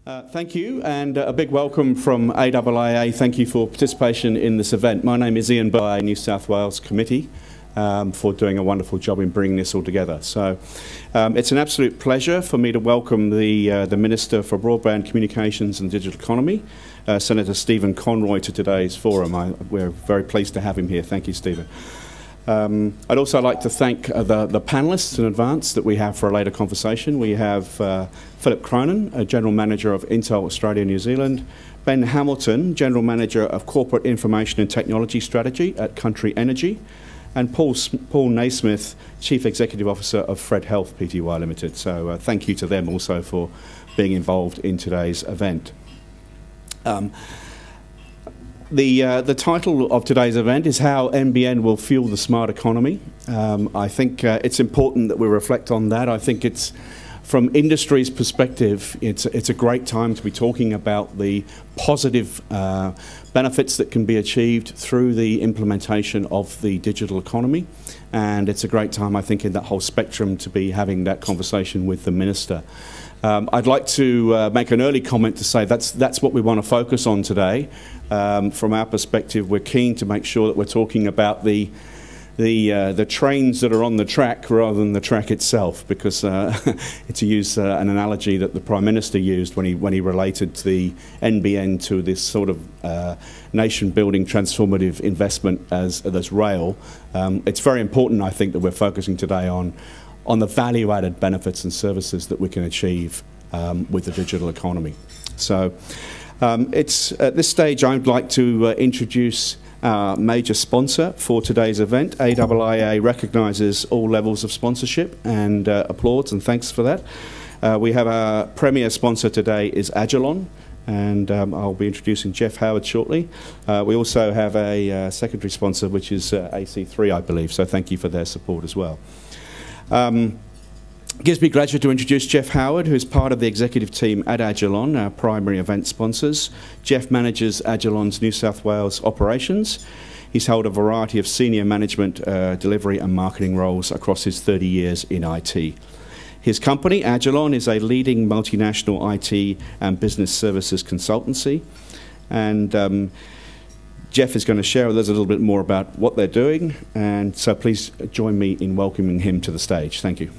Thank you, and a big welcome from AIIA. Thank you for participation in this event. My name is Ian by New South Wales Committee for doing a wonderful job in bringing this all together. So it's an absolute pleasure for me to welcome the Minister for Broadband, Communications and Digital Economy, Senator Stephen Conroy, to today's forum. We're very pleased to have him here. Thank you, Stephen. I'd also like to thank the panelists in advance that we have for a later conversation. We have Philip Cronin, General Manager of Intel Australia New Zealand, Ben Hamilton, General Manager of Corporate Information and Technology Strategy at Country Energy, and Paul Naismith, Chief Executive Officer of Fred Health Pty Limited. So thank you to them also for being involved in today's event. The title of today's event is How NBN Will Fuel the Smart Economy. I think it's important that we reflect on that. I think it's, from industry's perspective, it's a great time to be talking about the positive benefits that can be achieved through the implementation of the digital economy. And it's a great time, I think, in that whole spectrum to be having that conversation with the Minister. I'd like to make an early comment to say that's what we want to focus on today. From our perspective, we're keen to make sure that we're talking about the trains that are on the track rather than the track itself, because to use an analogy that the Prime Minister used when he related the NBN to this sort of nation-building transformative investment as rail, it's very important, I think, that we're focusing today on the value-added benefits and services that we can achieve with the digital economy. So it's at this stage I'd like to introduce our major sponsor for today's event. AIIA recognises all levels of sponsorship and applauds, and thanks for that. We have our premier sponsor today is Agilon, and I'll be introducing Jeff Howard shortly. We also have a secondary sponsor, which is AC3, I believe, so thank you for their support as well. It gives me pleasure to introduce Jeff Howard, who is part of the executive team at Agilon, our primary event sponsors. Jeff manages Agilon's New South Wales operations. He's held a variety of senior management, delivery and marketing roles across his 30 years in IT. His company, Agilon, is a leading multinational IT and business services consultancy. And Jeff is going to share with us a little bit more about what they're doing, and so please join me in welcoming him to the stage. Thank you.